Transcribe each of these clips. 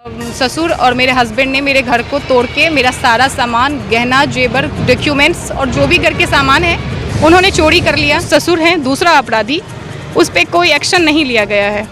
ससुर और मेरे हस्बैंड ने मेरे घर को तोड़ के मेरा सारा सामान, गहना, जेवर, डॉक्यूमेंट्स और जो भी घर के सामान है उन्होंने चोरी कर लिया। ससुर हैं दूसरा अपराधी, उस पर कोई एक्शन नहीं लिया गया है।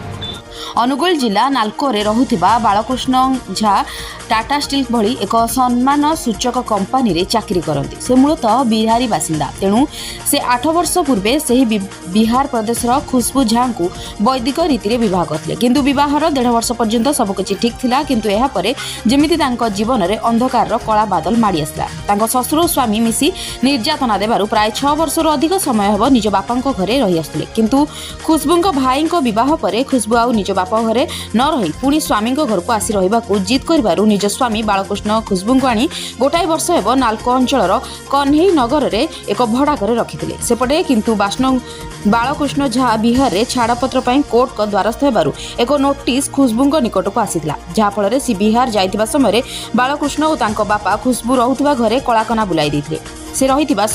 अनुगुल जिला नाल्कोरे रहुथिबा बालकृष्ण झा टाटा स्टील भली एक सम्मान सूचक कंपानी रे चाकरी करती। से मूलतः बिहारी बासिंदा, तेणु से 8 वर्ष पूर्वे से बिहार प्रदेश खुशबू झा को वैदिक रीति बह करते, किंतु बहर 1.5 वर्ष पर्यंत सबकिछि ठीक थिला। किंतु एहा परे जेमिति तांको जीवन रे अंधकार कला बादल माड़ी आसला। तांको ससुर स्वामी मिसी निर्यातना देबारु प्राय 6 वर्ष अधिक समय हबो निज बापांको घरे रही आसुले। किंतु खुशबूंको भाईंको विवाह परे खुशबू आउ निज बापा घरे न रही पुणी स्वामींको घर को आसी रहिबाकू जिद करिबारु निज स्वामी बालकृष्ण खुशबू को आनी 1 वर्ष हेब नाल्को अंचल कन्हई नगर रे एक भड़ा घरे रखिथिले। सेपटे किंतु बालकृष्ण झा बिहार रे छाड़पत्र पई कोर्ट को द्वारस्थ हेबारु एक नोटिस खुशबू निकट को आसीथिला, जहा फल सी बिहार जाइथिबा समय बालकृष्ण और तांको बापा खुशबू रहुथिबा घरे कलाकना बुलाई दैथिले। से रहिथिबा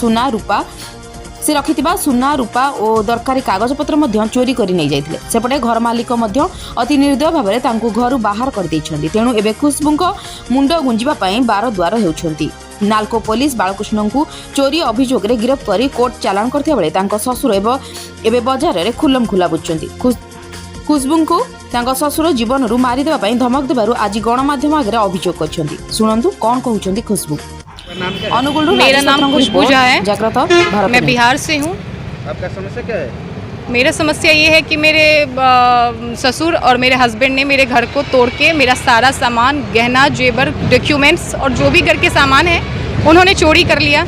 सुना रूपा और दरकारी कागजपत्र चोरी कर नहीं जाइथिले। सेपटे घर मालिक अति निर्दय भाव में तांको घर बाहर कर दैछन्ती। तेणु एबे खुशबूंको मुंड गुंजिबा पई बार द्वार हेउछन्ती। नाल्को पुलिस बालकृष्ण को चोरी अभियोग रे गिरफ्त करी कोर्ट चालान करथिया बेले तांको ससुर एबे बाजार रे खुल्लम खुला बुझुछन्ती। खुशबू को तांको ससुर जीवन रु मारी देबा पई धमक देबारु आज गणमाध्यम आगे अभियोग करछन्ती। सुनंतु कोन कहउछन्ती खुशबू। अनुगुल, मेरा नाम खुशबू झा है, मैं बिहार से हूँ। आपका समस्या क्या है? मेरा समस्या ये है कि मेरे ससुर और मेरे हस्बैंड ने मेरे घर को तोड़ के मेरा सारा सामान, गहना, जेवर, डॉक्यूमेंट्स और जो भी घर के सामान है उन्होंने चोरी कर लिया।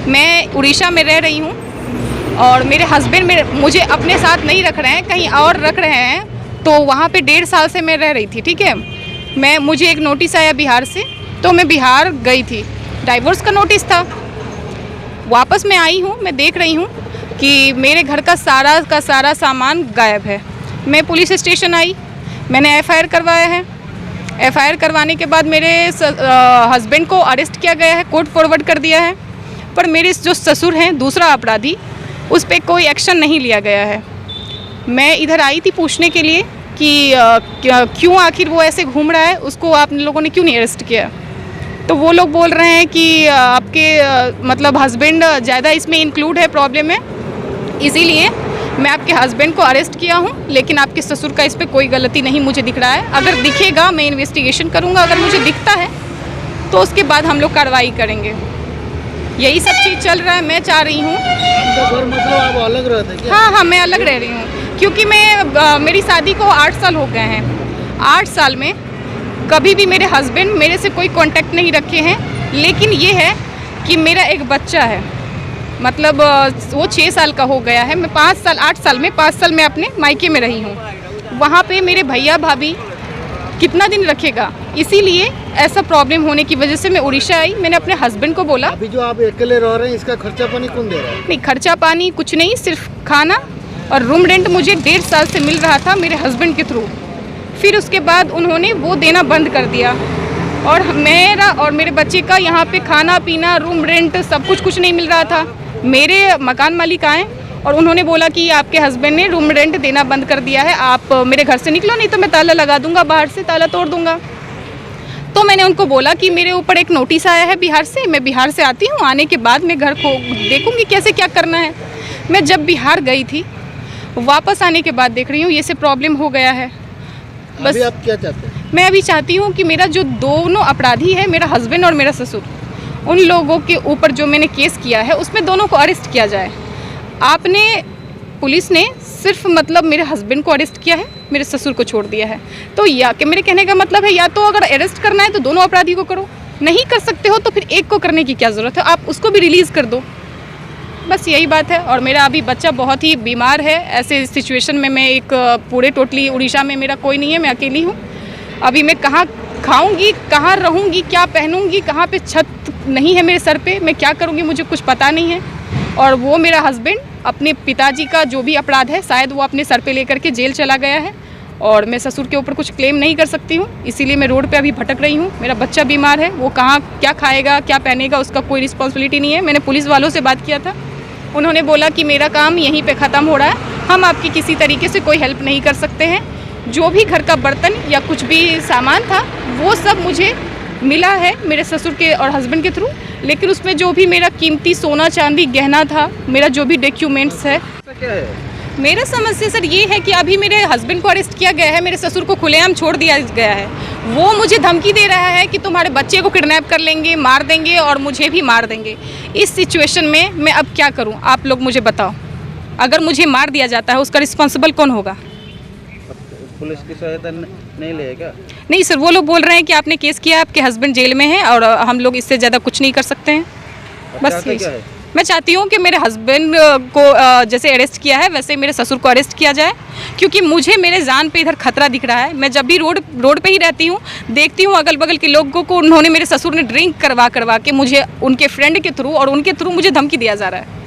मैं उड़ीसा में रह रही हूँ और मेरे हस्बैंड मुझे अपने साथ नहीं रख रहे हैं, कहीं और रख रहे हैं। तो वहाँ पे 1.5 साल से मैं रह रही थी, ठीक है। मुझे एक नोटिस आया बिहार से, तो मैं बिहार गई थी। डाइवोर्स का नोटिस था। वापस मैं आई हूँ, मैं देख रही हूँ कि मेरे घर का सारा सामान गायब है। मैं पुलिस स्टेशन आई, मैंने FIR करवाया है। FIR करवाने के बाद मेरे हस्बैंड को अरेस्ट किया गया है, कोर्ट फॉरवर्ड कर दिया है। पर मेरे जो ससुर हैं दूसरा अपराधी, उस पर कोई एक्शन नहीं लिया गया है। मैं इधर आई थी पूछने के लिए कि क्यों आखिर वो ऐसे घूम रहा है, उसको आप लोगों ने क्यों नहीं अरेस्ट किया। तो वो लोग बोल रहे हैं कि आपके मतलब हस्बैंड ज़्यादा इसमें इंक्लूड है प्रॉब्लम में, इसीलिए मैं आपके हस्बैंड को अरेस्ट किया हूँ, लेकिन आपके ससुर का इस पर कोई गलती नहीं मुझे दिख रहा है। अगर दिखेगा मैं इन्वेस्टिगेशन करूँगा, अगर मुझे दिखता है तो उसके बाद हम लोग कार्रवाई करेंगे। यही सब चीज़ चल रहा है। मैं चाह रही हूँ मतलब आप अलग रहते क्या? हाँ, मैं अलग रह रही हूँ, क्योंकि मेरी शादी को 8 साल हो गए हैं। 8 साल में कभी भी मेरे हस्बैंड मेरे से कोई कांटेक्ट नहीं रखे हैं। लेकिन ये है कि मेरा एक बच्चा है, मतलब वो 6 साल का हो गया है। मैं 5 साल में अपने मायके में रही हूँ। वहाँ पे मेरे भैया भाभी कितना दिन रखेगा, इसीलिए ऐसा प्रॉब्लम होने की वजह से मैं उड़ीसा आई। मैंने अपने हस्बैंड को बोला, अभी जो आप अकेले रह रहे हैं इसका खर्चा पानी कौन दे रहा है? नहीं, खर्चा पानी कुछ नहीं, सिर्फ खाना और रूम रेंट मुझे 1.5 साल से मिल रहा था मेरे हस्बैंड के थ्रू। फिर उसके बाद उन्होंने वो देना बंद कर दिया और मेरा और मेरे बच्चे का यहाँ पे खाना पीना, रूम रेंट सब कुछ नहीं मिल रहा था। मेरे मकान मालिक आए और उन्होंने बोला कि आपके हस्बैंड ने रूम रेंट देना बंद कर दिया है, आप मेरे घर से निकलो, नहीं तो मैं ताला लगा दूंगा, बाहर से ताला तोड़ दूंगा। तो मैंने उनको बोला कि मेरे ऊपर एक नोटिस आया है बिहार से, मैं बिहार से आती हूँ, आने के बाद मैं घर को देखूँगी कैसे क्या करना है। मैं जब बिहार गई थी, वापस आने के बाद देख रही हूँ ये से प्रॉब्लम हो गया है। बस अभी आप क्या चाहते हैं? मैं अभी चाहती हूँ कि मेरा जो दोनों अपराधी है, मेरा हस्बैंड और मेरा ससुर, उन लोगों के ऊपर जो मैंने केस किया है उसमें दोनों को अरेस्ट किया जाए। आपने पुलिस ने सिर्फ मतलब मेरे हस्बैंड को अरेस्ट किया है, मेरे ससुर को छोड़ दिया है। तो या कि मेरे कहने का मतलब है, या तो अगर अरेस्ट करना है तो दोनों अपराधी को करो, नहीं कर सकते हो तो फिर एक को करने की क्या ज़रूरत है, आप उसको भी रिलीज़ कर दो। बस यही बात है। और मेरा अभी बच्चा बहुत ही बीमार है। ऐसे सिचुएशन में मैं एक पूरे टोटली उड़ीसा में मेरा कोई नहीं है, मैं अकेली हूँ। अभी मैं कहाँ खाऊंगी, कहाँ रहूँगी, क्या पहनूंगी, कहाँ पे छत नहीं है मेरे सर पे, मैं क्या करूँगी मुझे कुछ पता नहीं है। और वो मेरा हस्बैंड अपने पिताजी का जो भी अपराध है शायद वो अपने सर पे लेकर के जेल चला गया है और मैं ससुर के ऊपर कुछ क्लेम नहीं कर सकती हूँ, इसीलिए मैं रोड पे अभी भटक रही हूँ। मेरा बच्चा बीमार है, वो कहाँ क्या खाएगा क्या पहनेगा उसका कोई रिस्पॉन्सिबिलिटी नहीं है। मैंने पुलिस वालों से बात किया था, उन्होंने बोला कि मेरा काम यहीं पे ख़त्म हो रहा है, हम आपकी किसी तरीके से कोई हेल्प नहीं कर सकते हैं। जो भी घर का बर्तन या कुछ भी सामान था वो सब मुझे मिला है मेरे ससुर के और हस्बैंड के थ्रू, लेकिन उसमें जो भी मेरा कीमती सोना चांदी गहना था, मेरा जो भी डॉक्यूमेंट्स है। क्या है? मेरा समस्या सर ये है कि अभी मेरे हस्बैंड को अरेस्ट किया गया है, मेरे ससुर को खुलेआम छोड़ दिया गया है। वो मुझे धमकी दे रहा है कि तुम्हारे बच्चे को किडनैप कर लेंगे, मार देंगे और मुझे भी मार देंगे। इस सिचुएशन में मैं अब क्या करूं, आप लोग मुझे बताओ। अगर मुझे मार दिया जाता है उसका रिस्पॉन्सिबल कौन होगा? पुलिस की सहायता नहीं लेगा? नहीं सर, वो लोग बोल रहे हैं कि आपने केस किया, आपके हस्बैंड जेल में हैं और हम लोग इससे ज़्यादा कुछ नहीं कर सकते हैं। बस क्या है? मैं चाहती हूँ कि मेरे हस्बैंड को जैसे अरेस्ट किया है वैसे मेरे ससुर को अरेस्ट किया जाए, क्योंकि मुझे मेरे जान पे इधर खतरा दिख रहा है। मैं जब भी रोड पे ही रहती हूँ, देखती हूँ अगल बगल के लोगों को, उन्होंने मेरे ससुर ने ड्रिंक करवा के मुझे उनके फ्रेंड के थ्रू और उनके थ्रू मुझे धमकी दिया जा रहा है।